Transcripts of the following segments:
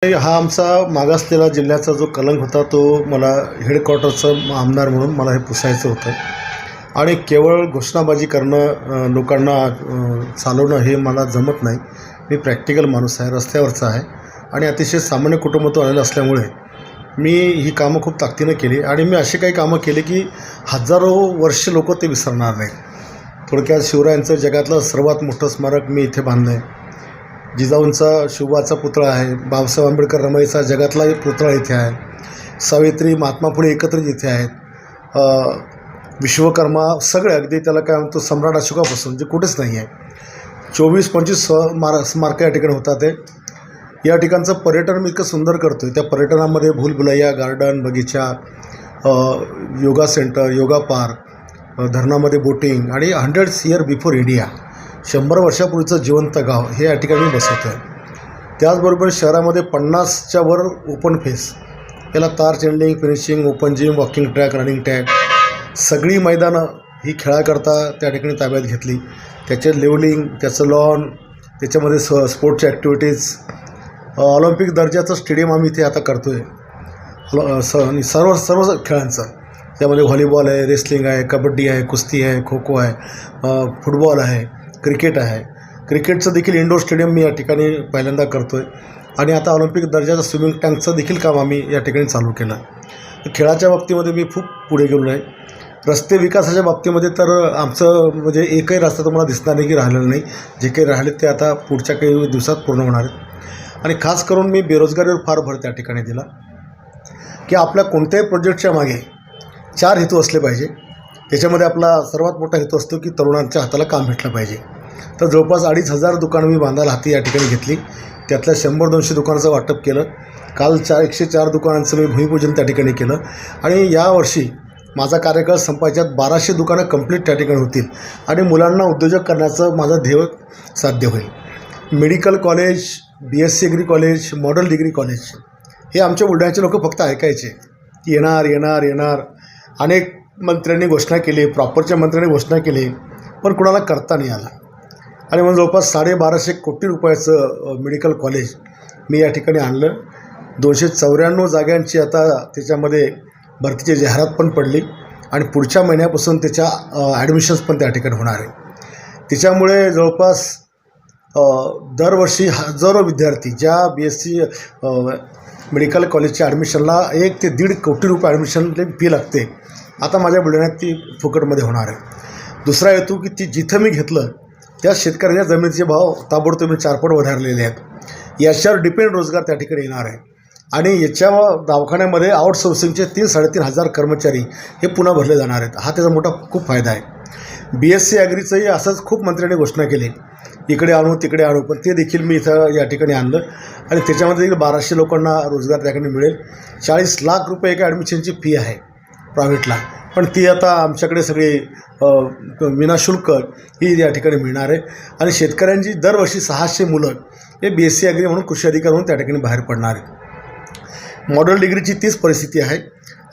हा आमचा मागासलेला जिल्ह्याचा जो कलंक होता तो मला हेडक्वार्टरचा आमदार म्हणून मला हे पुसायचं होतं आणि केवळ घोषणाबाजी करणं लोकांना चालवणं हे मला जमत नाही. मी प्रॅक्टिकल माणूस आहे, रस्त्यावरचा आहे आणि अतिशय सामान्य कुटुंबातून आलेलं असल्यामुळे मी ही कामं खूप ताकदीनं केली आणि मी अशी काही कामं केली की हजारो वर्ष लोक ते विसरणार नाही. थोडक्यात शिवरायांचं जगातलं सर्वात मोठं स्मारक मी इथे बांधलं आहे. जिजाऊंचा शिवाचा पुतळा आहे. बाबासाहेब आंबेडकर रमाईचा जगातला एक पुतळा इथे आहे. सावित्री महात्मा फुले एकत्रित इथे आहेत. विश्वकर्मा सगळे अगदी त्याला काय म्हणतो सम्राट अशोकापासून जे कुठेच नाही आहे. 24-25 स्मारकं या ठिकाणी होतात. या ठिकाणचं पर्यटन मी इतकं सुंदर करतो आहे. त्या पर्यटनामध्ये भूलभुलैया गार्डन, बगीचा, योगा सेंटर, योगा पार्क, धरणामध्ये बोटिंग आणि 100 इयर बिफोर इंडिया 100 वर्षापूर्वीचं जिवंत गाव हे या ठिकाणी मी बसवतो आहे. त्याचबरोबर शहरामध्ये 50च्या वर ओपन फेस, याला तार चेंडिंग, finishing, open gym, walking track, running track सगळी मैदानं ही खेळाकरता त्या ठिकाणी ताब्यात घेतली. त्याचे लेवलिंग, त्याचं लॉन, त्याच्यामध्ये स्पोर्ट्सच्या ॲक्टिव्हिटीज, ऑलिम्पिक दर्जाचं स्टेडियम आम्ही इथे आता करतो आहे. सर्व खेळांचं, त्यामध्ये व्हॉलीबॉल आहे, रेसलिंग आहे, कबड्डी आहे, कुस्ती आहे, खो खो आहे, फुटबॉल आहे, क्रिकेट आहे. क्रिकेटचं देखील इंडोर स्टेडियम मी या ठिकाणी पहिल्यांदा करतो आहे आणि आता ऑलिम्पिक दर्जाचं स्विमिंग टँकचं देखील काम आम्ही या ठिकाणी चालू केलं. खेळाच्या बाबतीमध्ये मी खूप पुढे गेलो आहे. रस्ते विकासाच्या बाबतीमध्ये तर आमचं म्हणजे एकही रस्ता तुम्हाला दिसणार नाही की राहिलेलं नाही. जे काही राहिले ते आता पुढच्या काही दिवसात पूर्ण होणार आहेत. आणि खास करून मी बेरोजगारीवर फार भर त्या ठिकाणी दिला की आपल्या कोणत्याही प्रोजेक्टच्या मागे 4 हेतू असले पाहिजे. त्याच्यामध्ये आपला सर्वात मोठा हेतू असतो की तरुणांच्या हाताला काम भेटलं पाहिजे. तर जवळपास 2,500 दुकानं मी बांधायला हाती या ठिकाणी घेतली. त्यातल्या 100-200 दुकानाचं वाटप केलं. काल 104 दुकानांचं मी भूमिपूजन त्या ठिकाणी केलं आणि यावर्षी माझा कार्यकाळ संपायच्यात 1200 दुकानं कंप्लीट त्या ठिकाणी होतील आणि मुलांना उद्योजक करण्याचं माझं ध्येय साध्य होईल. Medical college, BSc agri college, model degree college हे आमच्या बुलढाण्याचे लोक फक्त ऐकायचे की येणार येणार येणार. अनेक मंत्र्यांनी घोषणा केली, प्रॉपरच्या मंत्र्यांनी घोषणा केली, पण कुणाला करता नाही आला. आणि म्हणून जवळपास 1250 कोटी रुपयाचं मेडिकल कॉलेज मी या ठिकाणी आणलं. 294 जागांची आता त्याच्यामध्ये भरतीची जाहिरात पण पडली आणि पुढच्या महिन्यापासून त्याच्या ॲडमिशन्स पण त्या ठिकाणी होणार आहे. त्याच्यामुळे जवळपास दरवर्षी हजारो विद्यार्थी ज्या BSc मेडिकल कॉलेजच्या ॲडमिशनला 1 ते 1.5 कोटी रुपये ॲडमिशन फी लागते, आता माझ्या बुलढाण्यात ती फुकटमध्ये होणार आहे. दुसरा हेतू की ती जिथं मी घेतलं त्या शेतकऱ्याच्या जमिनीचे भाव ताबडतोब 4 पट वाढलेले आहेत. याच्यावर डिपेंड रोजगार त्या ठिकाणी येणार आहे आणि याच्या दवाखान्यामध्ये आउटसोर्सिंगचे 3-3.5 हजार कर्मचारी हे पुन्हा भरले जाणार आहेत. हा त्याचा मोठा खूप फायदा आहे. BSc ॲग्रीचंही असंच खूप मंत्र्यांनी घोषणा केली, इकडे आणू तिकडे आणू, पण ते देखील मी इथं या ठिकाणी आणलं आणि त्याच्यामध्ये देखील 1200 लोकांना रोजगार त्या ठिकाणी मिळेल. 40 लाख रुपये एका ॲडमिशनची फी आहे प्रायव्हेटला, पण ती आता आमच्याकडे सगळी विनाशुल्क ही या ठिकाणी मिळणार आहे. आणि शेतकऱ्यांची दरवर्षी 600 मुलं हे BSc ॲग्री म्हणून कृषी अधिकारी म्हणून त्या ठिकाणी बाहेर पडणार आहे. मॉडेल डिग्रीची तीच परिस्थिती आहे.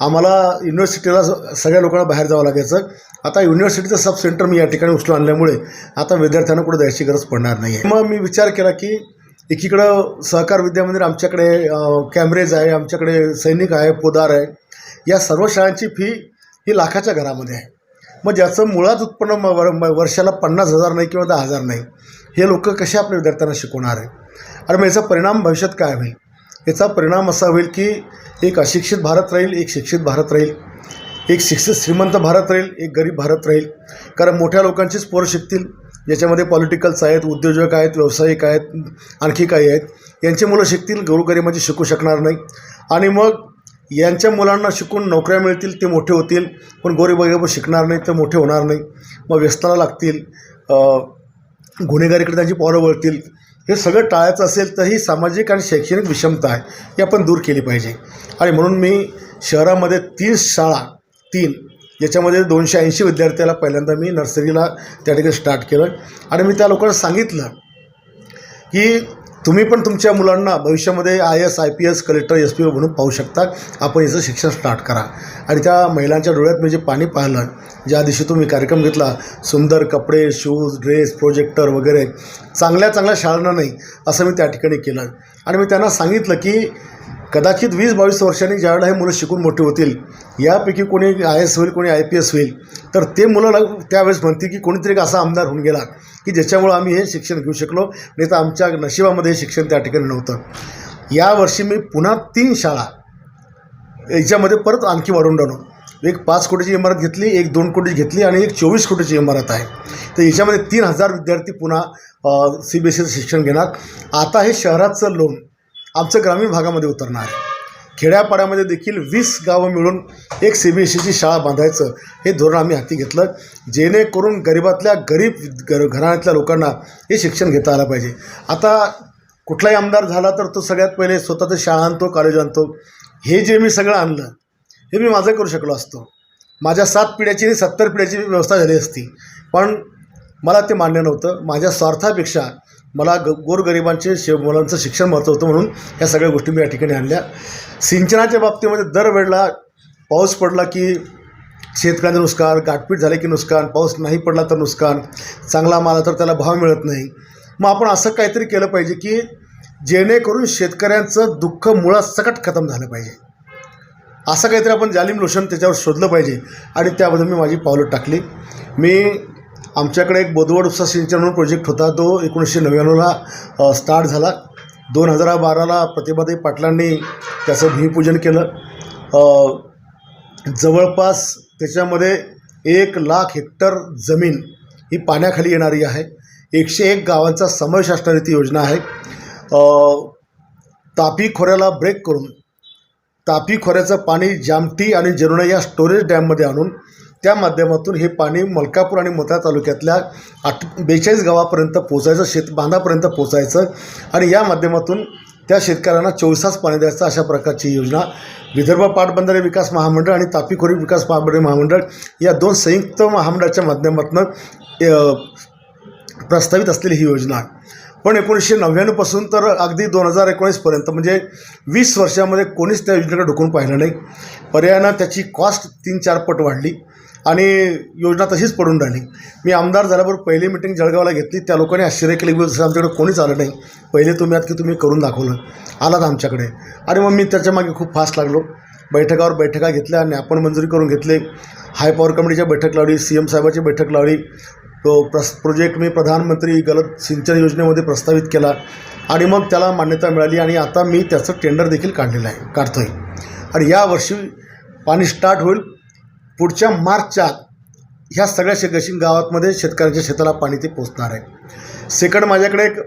आम्हाला युनिव्हर्सिटीला सगळ्या लोकांना बाहेर जावं लागायचं. आता युनिव्हर्सिटीचं सब सेंटर मी या ठिकाणी उचलून आणल्यामुळे आता विद्यार्थ्यांना कुठे जायची गरज पडणार नाही आहे. मग मी विचार केला की एकीकडं सहकार विद्यामंदिर, आमच्याकडे कॅम्ब्रेज आहे, आमच्याकडे सैनिक आहे, पोदार आहे, या सर्व शाळांची फी ही लाखाच्या घरामध्ये आहे. मग ज्याचं मुळात उत्पन्न वर्षाला 50,000 नाही किंवा 10,000 नाही, हे लोक कसे आपल्या विद्यार्थ्यांना शिकवणार आहे. आणि मग याचा परिणाम भविष्यात काय होईल? याचा परिणाम असा होईल की एक अशिक्षित भारत राहील, एक शिक्षित भारत राहील, एक शिक्षित श्रीमंत भारत राहील, एक गरीब भारत राहील. कारण मोठ्या लोकांचीच पोरं शिकतील, ज्याच्यामध्ये पॉलिटिकल्स आहेत, उद्योजक आहेत, व्यावसायिक आहेत, आणखी काही आहेत, यांची मुलं शिकतील, गोरगरिबाची शिकू शकणार नाही. आणि मग यांच्या मुलांना शिकून नोकऱ्या मिळतील, ते मोठे होतील, पण गोरगरीब शिकणार नाही तर मोठे होणार नाही. मग व्यसनाला लागतील, गुन्हेगारीकडे त्यांची पावलं वळतील. हे सगळं टाळायचं असेल तर ही सामाजिक आणि शैक्षणिक विषमता आहे, ही आपण दूर केली पाहिजे. आणि म्हणून मी शहरामध्ये 30 शाळा, ज्याच्यामध्ये 280 विद्यार्थ्याला पहिल्यांदा मी नर्सरीला त्या ठिकाणी स्टार्ट केलं. आणि मी त्या लोकांना सांगितलं की तुम्ही पण तुमच्या मुलांना भविष्यामध्ये IAS IPS कलेक्टर SP म्हणून पाहू शकता. आपण याचं शिक्षण स्टार्ट करा. आणि त्या महिलांच्या डोळ्यात मी जे पाणी पाहिलं, ज्या दिवशी तुम्ही कार्यक्रम घेतला, सुंदर कपडे, शूज, ड्रेस, प्रोजेक्टर वगैरे, चांगल्या शाळांना नाही असं मी त्या ठिकाणी केलं. आणि मी त्यांना सांगितलं की कदाचित 20-22 वर्षांनी ज्यावेळेला हे मुलं शिकून मोठे होतील, यापैकी कोणी IAS होईल, कोणी IPS होईल, तर ते मुलं त्यावेळेस म्हणतील की कोणीतरी एक असा आमदार होऊन गेला की ज्याच्यामुळं आम्ही हे शिक्षण घेऊ शकलो, नाही तर आमच्या नशिबामध्ये हे शिक्षण त्या ठिकाणी नव्हतं. यावर्षी मी पुन्हा 3 शाळा याच्यामध्ये परत आणखी वाढवून टाकलो. एक 5 कोटीची इमारत घेतली, एक 2 कोटीची घेतली आणि एक 24 कोटीची इमारत आहे. तर याच्यामध्ये 3000 विद्यार्थी पुन्हा CBSEचं शिक्षण घेणार. आता हे शहराचं लोन आमचं ग्रामीण भागामध्ये उतरणार आहे. खेड्यापाड्यामध्ये देखील 20 गावं मिळून एक CBSEची शाळा बांधायचं हे धोरण आम्ही हाती घेतलं, जेणेकरून गरिबातल्या गरीब घराण्यातल्या लोकांना हे शिक्षण घेता आलं पाहिजे. आता कुठलाही आमदार झाला तर तो सगळ्यात पहिले स्वतःचं शाळा आणतो, कॉलेज आणतो. हे जे मी सगळं आणलं हे मी माझं करू शकलो असतो. माझ्या 7 पिढ्याची 70 पिढ्याची व्यवस्था झाली असती, पण मला ते मान्य नव्हतं. माझ्या स्वार्थापेक्षा मला गोरगरिबांचे मुलांचं शिक्षण महत्त्व होतं, म्हणून ह्या सगळ्या गोष्टी मी या ठिकाणी आणल्या. सिंचनाच्या बाबतीमध्ये दरवेळेला पाऊस पडला की शेतकऱ्यांचं नुकसान, गाठपीट झाले की नुकसान, पाऊस नाही पडला तर नुकसान, चांगला माल तर त्याला भाव मिळत नाही. मग आपण असं काहीतरी केलं पाहिजे की जेणेकरून शेतकऱ्यांचं दुःख मुळासकट खतम झालं पाहिजे. असं काहीतरी आपण जालिम लोशन त्याच्यावर शोधलं पाहिजे आणि त्याबद्दल मी माझी पावलं टाकली. आमच्याकडे एक बोदवड उपसा सिंचन म्हणून प्रोजेक्ट होता, तो 1999ला स्टार्ट झाला. 2012ला प्रतिभाताई पाटलांनी त्याचं भूमिपूजन केलं. जवळपास त्याच्यामध्ये 1,00,000 हेक्टर जमीन ही पाण्याखाली येणारी आहे. 101 गावांचा समावेश असणारी ती योजना आहे. तापी खोऱ्याला ब्रेक करून तापी खोऱ्याचं पाणी जामठी आणि जरुणा या स्टोरेज डॅममध्ये आणून त्या माध्यमातून हे पाणी मलकापूर आणि मोताळा तालुक्यातल्या 42 गावापर्यंत पोचायचं, बांधापर्यंत पोचायचं आणि या माध्यमातून त्या शेतकऱ्यांना 24 तास पाणी द्यायचं, अशा प्रकारची योजना विदर्भ पाटबंधारे विकास महामंडळ आणि तापी खोरी विकास पाटबंधारे महामंडळ या 2 संयुक्त महामंडळाच्या माध्यमातून प्रस्तावित असलेली ही योजना. पण 1999पासून तर अगदी 2019पर्यंत म्हणजे 20 वर्षामध्ये कोणीच त्या योजनेकडे ढुकून पाहिलं नाही. पर्यायानं त्याची कॉस्ट 3-4 पट वाढली आणि योजना तशीच पडून राहिली. मी आमदार झाल्याबरोबर पहिली मीटिंग जळगावला घेतली. त्या लोकांनी आश्चर्य केले की आमच्याकडे कोणीच आलं नाही. पहिले तुम्ही करून दाखवलं, आलात आमच्याकडे. आणि मग मी त्याच्यामागे खूप फास्ट लागलो. बैठकावर बैठका घेतल्या आणि आपण मंजुरी करून घेतले. हाय पॉवर कमिटीच्या बैठक लावली, CM साहेबाची बैठक लावली. तो प्रोजेक्ट मी प्रधानमंत्री गलत सिंचन योजनेमध्ये प्रस्तावित केला आणि मग त्याला मान्यता मिळाली आणि आता मी त्याचं टेंडर देखील काढतो आहे. आणि यावर्षी पाणी स्टार्ट होईल. पुढच्या मार्चच्या ह्या सगळ्या गावांमध्ये शेतकऱ्यांच्या शेताला पाणी ते पोचणार आहे. सेकंड, माझ्याकडे एक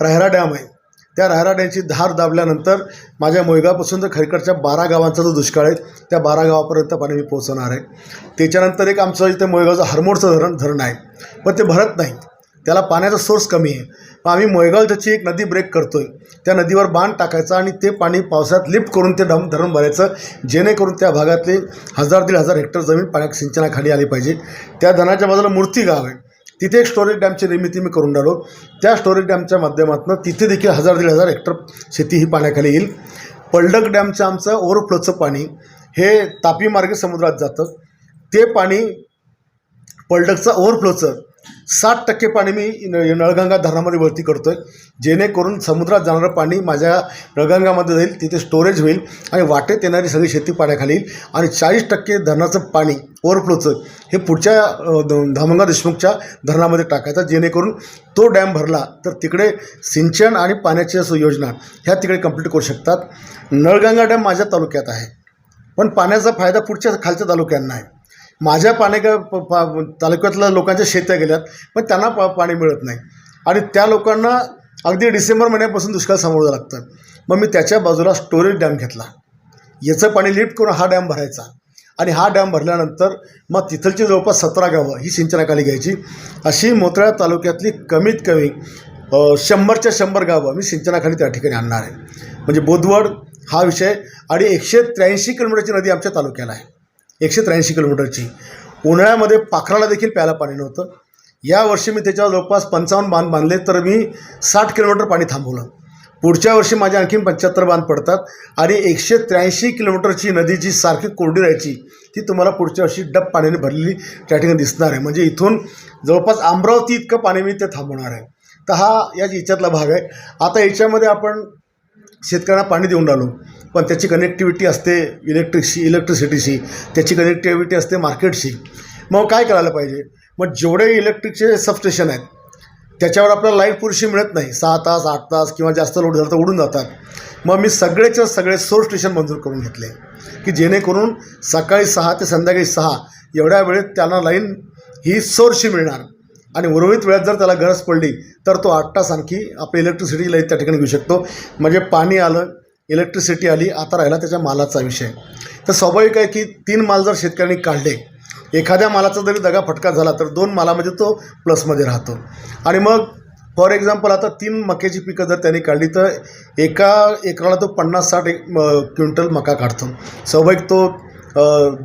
रायरा डॅम आहे. त्या रायरा डॅमची धार दाबल्यानंतर माझ्या मोयगावपासून तर खरीकडच्या 12 गावांचा जो दुष्काळ आहे त्या 12 गावापर्यंत पाणी मी पोहोचवणार आहे. त्याच्यानंतर एक आमचं इथे मोयगावचं हरमोडचं धरण आहे, पण ते भरत नाही, त्याला पाण्याचा सोर्स कमी आहे. मग आम्ही मोयगाव त्याची एक नदी ब्रेक करतो आहे. त्या नदीवर बांध टाकायचा आणि ते पाणी पावसाळ्यात लिफ्ट करून ते धरण भरायचं, जेणेकरून त्या भागातले 1000-1500 हेक्टर जमीन पाण्यात सिंचनाखाली आली पाहिजे. त्या धरणाच्या बाजूला मूर्ती गाव आहे, तिथे एक स्टोरेज डॅमची निर्मिती मी करून राहिलो. त्या स्टोरेज डॅमच्या माध्यमातून तिथे देखील 1000-1500 हेक्टर शेती ही पाण्याखाली येईल. पलडक डॅमचं आमचं ओव्हरफ्लोचं पाणी हे तापी मार्गे समुद्रात जातं. ते पाणी पलडकचं ओव्हरफ्लोचं 60% पाणी मी नळगंगा धरणामध्ये वरती करतो आहे, जेणेकरून समुद्रात जाणारं पाणी माझ्या नळगंगामध्ये जाईल, तिथे स्टोरेज होईल आणि वाटेत येणारी सगळी शेती पाण्याखाली येईल. आणि 40% धरणाचं पाणी ओव्हरफ्लोचं हे पुढच्या धामंगा देशमुखच्या धरणामध्ये टाकायचं, जेणेकरून तो डॅम भरला तर तिकडे सिंचन आणि पाण्याच्या योजना ह्या तिकडे कंप्लीट करू शकतात. नळगंगा डॅम माझ्या तालुक्यात आहे, पण पाण्याचा फायदा पुढच्या खालच्या तालुक्यांना आहे. माझ्या तालुक्यातल्या लोकांच्या शेत्या गेल्यात, पण त्यांना पाणी मिळत नाही आणि त्या लोकांना अगदी डिसेंबर महिन्यापासून दुष्काळ सामोरं लागतं. मग मी त्याच्या बाजूला स्टोरेज डॅम घेतला. याचं पाणी लिफ्ट करून हा डॅम भरायचा आणि हा डॅम भरल्यानंतर मग तिथलची जवळपास 17 गावं ही सिंचनाखाली घ्यायची. अशी मोताळा तालुक्यातली कमीत कमी 100च्या 100 गावं मी सिंचनाखाली त्या ठिकाणी आणणार आहे. म्हणजे बोदवड हा विषय. आणि 183 किलोमीटरची नदी आमच्या तालुक्याला आहे, 183 किलोमीटरची. उन्हाळ्यामध्ये पाखराला देखील प्यायला पाणी नव्हतं. यावर्षी मी त्याच्यावर जवळपास 55 बांध बांधले, तर मी 60 किलोमीटर पाणी थांबवलं. पुढच्या वर्षी माझ्या आणखीन 75 बांध पडतात आणि 183 किलोमीटरची नदी जी सारखी कोरडी राहायची ती तुम्हाला पुढच्या वर्षी डब पाण्याने भरलेली त्या ठिकाणी दिसणार आहे. म्हणजे इथून जवळपास अमरावती इतकं पाणी मी ते थांबवणार आहे. तर हा याच्यातला भाग आहे. आता याच्यामध्ये आपण शेतकऱ्यांना पाणी देऊन राहिलो, पण त्याची कनेक्टिव्हिटी असते इलेक्ट्रिसिटीशी, त्याची कनेक्टिव्हिटी असते मार्केटशी. मग काय करायला पाहिजे? मग जेवढे इलेक्ट्रिकचे सबस्टेशन आहेत त्याच्यावर आपल्याला लाईट पुरेशी मिळत नाही. 6 तास 8 तास किंवा जास्त लोड झालं तर उडून जातात. मग मी सगळेच्या सगळे सोर्स स्टेशन मंजूर करून घेतले की जेणेकरून सकाळी 6 ते संध्याकाळी 6 एवढ्या वेळेत त्यांना लाईन ही सोर्सची मिळणार आणि उर्वरित वेळात जर त्याला गरज पडली तर तो 8 तास आणखी आपली इलेक्ट्रिसिटी लाईन त्या ठिकाणी घेऊ शकतो. म्हणजे पाणी आलं, इलेक्ट्रिसिटी आली. आता राहिला त्याच्या मालाचा विषय. तर स्वाभाविक आहे की 3 माल जर शेतकऱ्यांनी काढले, एखाद्या मालाचा जरी दगा फटका झाला तर 2 मालामध्ये तो प्लसमध्ये राहतो. आणि मग फॉर एक्झाम्पल आता 3 मक्याची पिकं जर त्यांनी काढली तर एका एकराला तो 50-60 क्विंटल मका काढतो. स्वाभाविक तो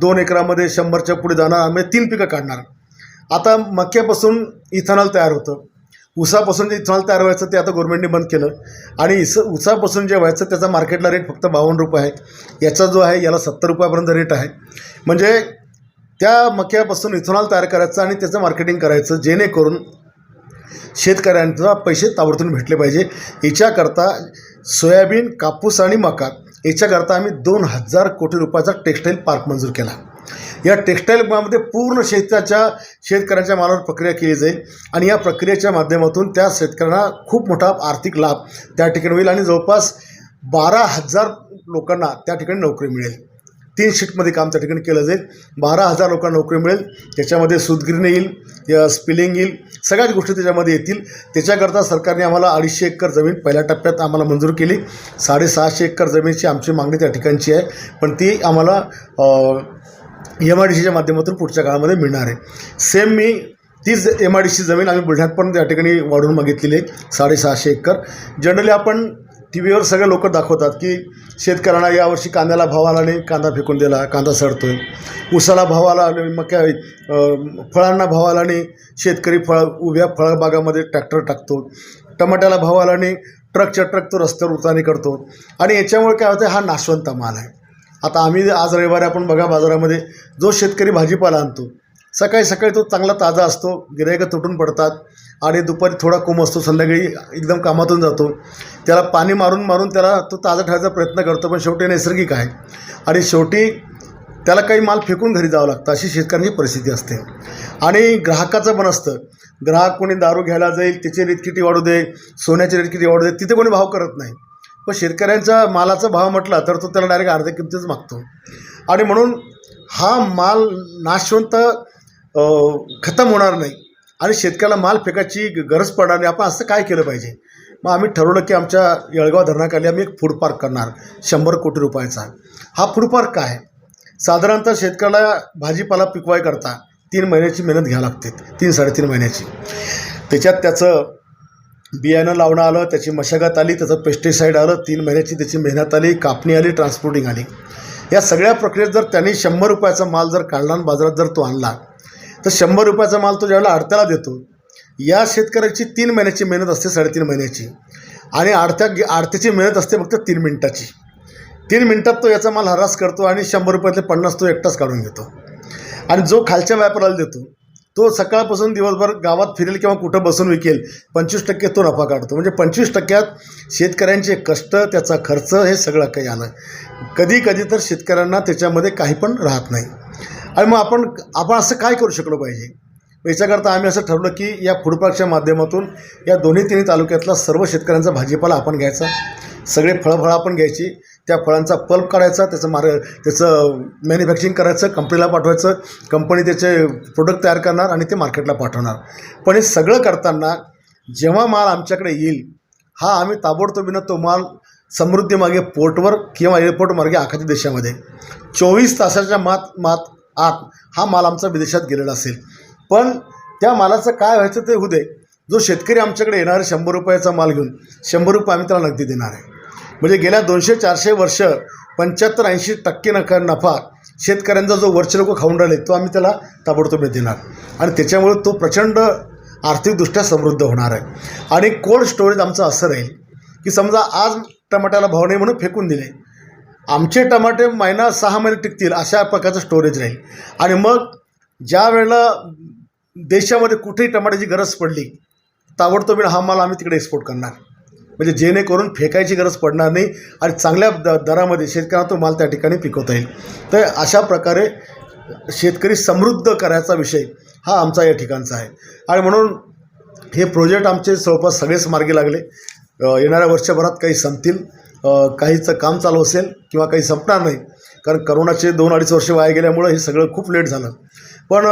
2 एकरामध्ये 100च्या पुढे जाणार, म्हणजे 3 पिकं काढणार. आता मक्यापासून इथेनॉल तयार होतं. ऊसापासून जे इथेनॉल तयार व्हायचं ते आता गव्हर्नमेंटने बंद केलं आणि ऊसापासून जे व्हायचं त्याचा मार्केटला रेट फक्त 52 रुपये आहे. याचा जो आहे याला 70 रुपयापर्यंत रेट आहे. म्हणजे त्या मक्यापासून इथेनॉल तयार करायचं आणि त्याचं मार्केटिंग करायचं जेणेकरून शेतकऱ्यांचा पैसे ताबडतोब भेटले पाहिजे. याच्याकरता सोयाबीन, कापूस आणि मका याच्याकरता आम्ही 2000 कोटी रुपयाचा टेक्स्टाईल पार्क मंजूर केला. या टेक्स्टाईलमध्ये पूर्ण शेतकऱ्यांच्या मालावर प्रक्रिया केली जाईल आणि या प्रक्रियेच्या माध्यमातून त्या शेतकऱ्यांना खूप मोठा आर्थिक लाभ त्या ठिकाणी होईल आणि जवळपास 12,000 लोकांना त्या ठिकाणी नोकरी मिळेल. 3 शिफ्टमध्ये काम त्या ठिकाणी केलं जाईल. 12,000 लोकांना नोकरी मिळेल. त्याच्यामध्ये सूतगिरणी येईल, स्पिलिंग येईल, सगळ्याच गोष्टी त्याच्यामध्ये येतील. त्याच्याकरता सरकारने आम्हाला 250 एकर जमीन पहिल्या टप्प्यात आम्हाला मंजूर केली. 650 एकर जमिनीची आमची मागणी त्या ठिकाणची आहे, पण ती आम्हाला MIDCच्या माध्यमातून पुढच्या काळामध्ये मिळणार आहे. सेम मी तीच MIDC जमीन आम्ही बुलढाण्यात पण त्या ठिकाणी वाढवून मागितलेली आहे 650 एकर. जनरली आपण TV वर सगळे लोक दाखवतात की शेतकऱ्यांना यावर्षी कांद्याला भाव आला नाही, कांदा फेकून दिला, कांदा सडतोय. ऊसाला भाव आला नाही, मग काय फळांना भाव आला नाही, शेतकरी उभ्या फळबागामध्ये ट्रॅक्टर टाकतो. टमाट्याला भाव आला नाही, ट्रकच्या ट्रक तो रस्त्यावर उतारणी करतो आणि याच्यामुळे काय होतं, हा नाशवंत माल आहे. आता आम्ही आज रविवारी आपण बघा बाजारामध्ये जो शेतकरी भाजीपाला आणतो सकाळी सकाळी तो चांगला ताजा असतो, गिऱ्हाईकं तुटून पडतात आणि दुपारी थोडा कोम असतो, संध्याकाळी एकदम कामातून जातो. त्याला पाणी मारून मारून त्याला तो ताजा ठेवायचा प्रयत्न करतो, पण शेवटी नैसर्गिक आहे आणि शेवटी त्याला काही माल फेकून घरी जावं लागतं. अशी शेतकऱ्यांची परिस्थिती असते. आणि ग्राहकाचं पण असतं, ग्राहक कोणी दारू घ्यायला जाईल, त्याची रेट किती वाढू दे, सोन्याची रेट किती वाढू दे, तिथे कोणी भाव करत नाही. पण शेतकऱ्यांचा मालाचा भाव म्हटला तर तो त्याला डायरेक्ट अर्ध्या किमतीच मागतो. आणि म्हणून हा माल नाशवंत खतम होणार नाही आणि शेतकऱ्याला माल फेकायची गरज पडणार नाही. आपण असं काय केलं पाहिजे? मग आम्ही ठरवलं की आमच्या येळगाव धरणाखाली आम्ही एक फूड पार्क करणार 100 कोटी रुपयाचा. हा फूड पार्क काय आहे? साधारणतः शेतकऱ्याला भाजीपाला पिकवायकरता 3 महिन्याची मेहनत घ्यावी लागते, 3-3.5 महिन्याची. त्याच्यात त्याचं बियाणं लावणं आलं, त्याची मशागत आली, त्याचं पेस्टिसाईड आलं, 3 महिन्याची त्याची मेहनत आली, कापणी आली, ट्रान्सपोर्टिंग आली. या सगळ्या प्रक्रियेत जर त्यांनी 100 रुपयाचा माल जर काढला आणि बाजारात जर तो आणला तर 100 रुपयाचा माल तो ज्यावेळेला आडत्याला देतो, या शेतकऱ्याची 3 महिन्याची मेहनत असते, 3.5 महिन्याची, आणि आडत्याची मेहनत असते फक्त 3 मिनिटाची. 3 मिनिटात तो याचा माल हरास करतो आणि 100 रुपयातले 50 तो एकटाच काढून घेतो. आणि जो खालच्या व्यापाराला देतो तो सकाळपासून दिवसभर गावात फिरेल किंवा कुठं बसून विकेल, 25% तो नफा काढतो. म्हणजे 25% शेतकऱ्यांचे कष्ट, त्याचा खर्च, हे सगळं काही आलं. कधी कधी तर शेतकऱ्यांना त्याच्यामध्ये काही पण राहत नाही. आणि मग आपण असं काय करू शकलो पाहिजे? याच्याकरता आम्ही असं ठरवलं की या फूड पार्कच्या माध्यमातून या दोन्ही तालुक्यातला सर्व शेतकऱ्यांचा भाजीपाला आपण घ्यायचा, सगळे फळं आपण घ्यायची, त्या फळांचा पल्प काढायचा, त्याचं मॅन्युफॅक्चरिंग करायचं, कंपनीला पाठवायचं, कंपनी त्याचे प्रोडक्ट तयार करणार आणि ते मार्केटला पाठवणार. पण हे सगळं करताना जेव्हा माल आमच्याकडे येईल, हा आम्ही ताबडतोबीनं तो माल समृद्धी मार्गे पोर्टवर किंवा एअरपोर्ट मार्गे आखाती देशामध्ये 24 तासाच्या आत हा माल आमचा विदेशात गेलेला असेल. पण त्या मालाचं काय व्हायचं ते होऊ दे. जो शेतकरी आमच्याकडे येणार आहे 100 रुपयाचा माल घेऊन, 100 रुपये आम्ही त्याला नगदी देणार आहे. म्हणजे गेल्या 200-400 वर्ष 75-80% नफा शेतकऱ्यांचा जो वरचे लोक खाऊन राहिले तो आम्ही त्याला ताबडतोब देणार आणि त्याच्यामुळे तो प्रचंड आर्थिकदृष्ट्या समृद्ध होणार आहे. आणि कोल्ड स्टोरेज आमचं असं राहील की समजा आज टमाट्याला भाव नाही म्हणून फेकून दिले, आमचे टमाटे महिना 6 महिने टिकतील अशा प्रकारचं स्टोरेज राहील. आणि मग ज्या वेळेला देशामध्ये कुठेही टमाट्याची गरज पडली ताबडतोब हा माल आम्ही तिकडे एक्सपोर्ट करणार, म्हणजे जेणेकरून फेकायची गरज पडणार नाही आणि चांगल्या दरामध्ये शेतकऱ्यांना तो माल त्या ठिकाणी पिकवता येईल. तर अशा प्रकारे शेतकरी समृद्ध करायचा विषय हा आमचा या ठिकाणचा आहे. आणि म्हणून हे प्रोजेक्ट आमचे जवळपास सगळेच मार्गी लागले. येणाऱ्या वर्षभरात काही संपतील, काहीचं काम चालू असेल किंवा काही संपणार नाही, कारण करोनाचे 2-2.5 वर्ष वाया गेल्यामुळं हे सगळं खूप लेट झालं. पण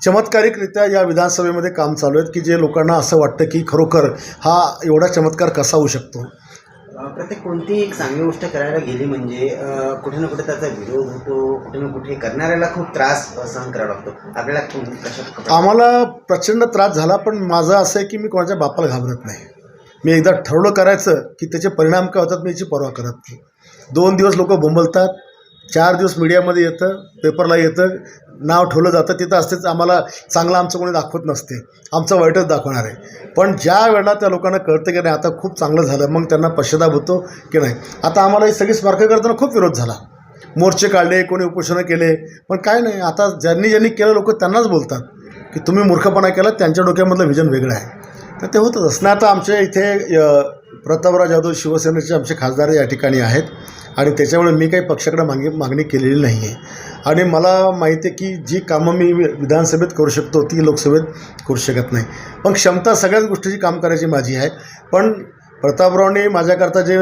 चमत्कारिकरित्या या विधानसभेमध्ये काम चालू आहेत की जे लोकांना असं वाटतं की खरोखर हा एवढा चमत्कार कसा होऊ शकतो. प्रत्येक कोणती एक चांगली गोष्ट करायला गेली म्हणजे कुठे ना कुठे त्याचा विरोध होतो, कुठे ना कुठे करणाऱ्याला खूप त्रास सहन करावा लागतो. आपल्याला आम्हाला प्रचंड त्रास झाला, पण माझं असं आहे की मी कोणाच्या बापाला घाबरत नाही. मी एकदा ठरवलं करायचं की त्याचे परिणाम काय होतात मी याची पर्वा करत नाही. 2 दिवस लोक बोंबलतात, 4 दिवस मीडियामध्ये येतं, पेपरला येतं, नाव ठेवलं जातं, तिथं असतेच आम्हाला चांगलं आमचं कोणी दाखवत नसते, आमचं वाईटच दाखवणार आहे. पण ज्या वेळेला त्या लोकांना कळतं की नाही आता खूप चांगलं झालं, मग त्यांना पश्चाताप होतो की नाही. आता आम्हाला ही सगळी स्मारकं करताना खूप विरोध झाला, मोर्चे काढले, कोणी उपोषणं केले, पण काय नाही. आता ज्यांनी केलं लोक त्यांनाच बोलतात की तुम्ही मूर्खपणा केला, त्यांच्या डोक्यामधलं व्हिजन वेगळं आहे. तर ते होतच असं. आता आमच्या इथे प्रतापराव जाधव शिवसेनेचे आमचे खासदार या ठिकाणी आहेत आणि त्याच्यामुळे मी काही पक्षाकडे मागणी केलेली नाही आहे. आणि मला माहिती आहे की जी कामं मी विधानसभेत करू शकतो ती लोकसभेत करू शकत नाही. पण क्षमता सगळ्याच गोष्टीची काम करायची माझी आहे. पण प्रतापरावने माझ्याकरता जे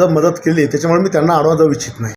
मदत केली त्याच्यामुळे मी त्यांना आडवा जाऊ इच्छित नाही.